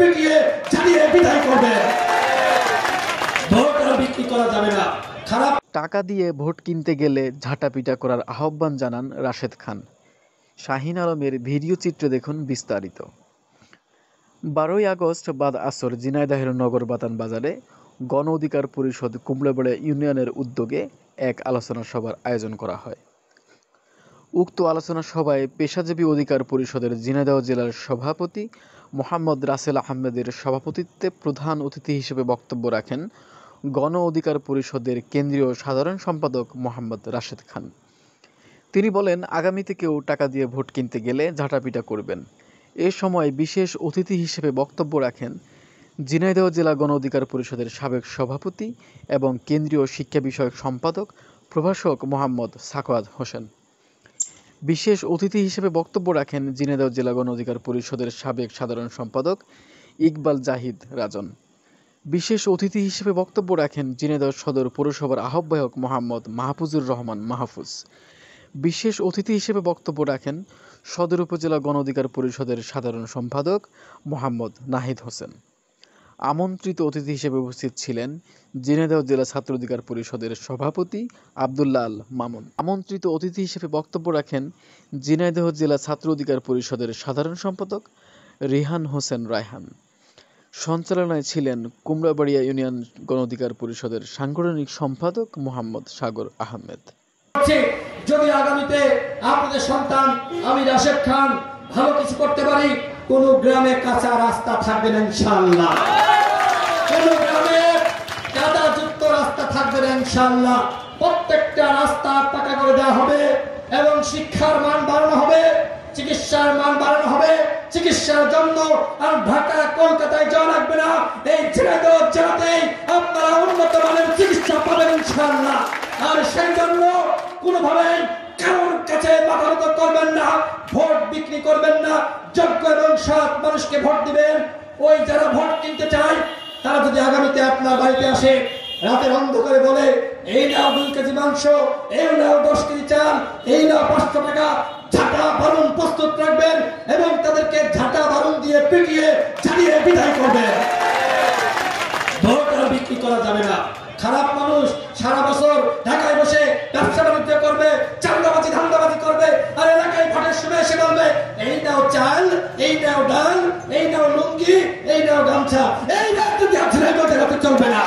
পিটিয়ে ঝালিয়ে বিদায় করবে। ভোট আর বিক্রি করা যাবে না। খারাপ টাকা দিয়ে ভোট কিনতে গেলে ঝাঁটাপিটা করার আহ্বান জানান রাশেদ খান। শাহিন আলমের ভিডিও চিত্রে দেখুন বিস্তারিত। 12ই আগস্ট বাদ আসর ঝিনাইদহের নগর বাতান বাজারে গণ অধিকার পরিষদ কুমড়াবাড়িয়া ইউনিয়নের উদ্যোগে এক আলোচনা সভার আয়োজন করা হয়। উক্ত আলোচনা সভায় পেশাজীবী অধিকার পরিষদের ঝিনাইদহ জেলার সভাপতি মোহাম্মদ রাসেল আহমেদের সভাপতিত্বে প্রধান অতিথি হিসেবে বক্তব্য রাখেন গণ অধিকার পরিষদের কেন্দ্রীয় সাধারণ সম্পাদক মোহাম্মদ রাশেদ খান। তিনি বলেন, আগামীতে কেউ টাকা দিয়ে ভোট কিনতে গেলে ঝাঁটাপিটা করবেন। এ সময় বিশেষ অতিথি হিসেবে বক্তব্য রাখেন ঝিনাইদহ জেলা গণ অধিকার পরিষদের সাবেক সভাপতি এবং কেন্দ্রীয় শিক্ষা বিষয়ক সম্পাদক প্রভাষক মোহাম্মদ সাখাওয়াত হোসেন। বিশেষ অতিথি হিসেবে বক্তব্য রাখেন ঝিনাইদহ জেলা গণ অধিকার পরিষদের সাবেক সাধারণ সম্পাদক ইকবাল জাহিদ রাজন। বিশেষ অতিথি হিসেবে বক্তব্য রাখেন ঝিনাইদহ সদর পৌরসভার আহ্বায়ক মোহাম্মদ মাহফুজুর রহমান মাহফুজ। বিশেষ অতিথি হিসেবে বক্তব্য রাখেন সদর উপজেলা গণ অধিকার পরিষদের সাধারণ সম্পাদক মোহাম্মদ নাহিদ হোসেন। আমন্ত্রিত অতিথি হিসেবে উপস্থিত ছিলেন ঝিনাইদহ জেলা ছাত্র অধিকার পরিষদের সভাপতি আব্দুল্লাহ আল মামুন। আমন্ত্রিত অতিথি হিসেবে বক্তব্য রাখেন ঝিনাইদহ জেলা ছাত্র অধিকার পরিষদের সাধারণ সম্পাদক রিহান হোসেন রায়হান। সঞ্চালনায় ছিলেন কুমড়াবাড়িয়া ইউনিয়ন গণ অধিকার পরিষদের সাংগঠনিক সম্পাদক মোহাম্মদ সাগর আহমেদ। যদি আগামীতে আপনাদের সন্তান আমি রাশেদ খান ভালো কিছু করতে পারি, কোন গ্রামে কাঁচা রাস্তা থাকবে না ইনশাআল্লাহ, কোন গ্রামে কাদাযুক্ত রাস্তা থাকবে না ইনশাআল্লাহ। প্রত্যেকটা রাস্তা পাকা করে দেওয়া হবে এবং শিক্ষার মান বাড়ানো হবে, চিকিৎসার মান বাড়ানো হবে। চিকিৎসার জন্য আর ঢাকা কলকাতায় যাওয়া লাগবে না, এই ঝিনাইদহ জেলাতেই আপনারা উন্নত মানের চিকিৎসা পাবেন ইনশাআল্লাহ। আর সেই জন্য কোনোভাবে কারোর কাছে মাথা নত করবেন না, ভোট বিক্রি করবেন না, যোগ্য এবং সৎ মানুষকে ভোট দিবেন। ওই যারা ভোট কিনতে চায় তারা যদি আগামীতে আপনার বাড়িতে আসে, রাতের অন্ধকারে বলে এই নাও 2 কেজি মাংস, এই নাও 10 কেজি চাল, এই নাও 500 টাকা, ঝাঁটা বারুণ প্রস্তুত রাখবেন এবং তাদেরকে ঝাঁটা বারুণ দিয়ে পিটিয়ে ঝালিয়ে বিদায় করবেন। ভোট আর বিক্রি করা যাবে না। খারাপ মানুষ সারা বছর ঢাকায় বসে ব্যবসা বাণিজ্য করবে, চাঁদাবাজি ধান্দাবাজি করবে, আর এলাকায় ভোটের সময় এসে বলবে এই নাও চাল, এই নাও ডাল, এই নাও লুঙ্গি, এই নাও গামছা, এই নাও যদি আপনার চলবে না।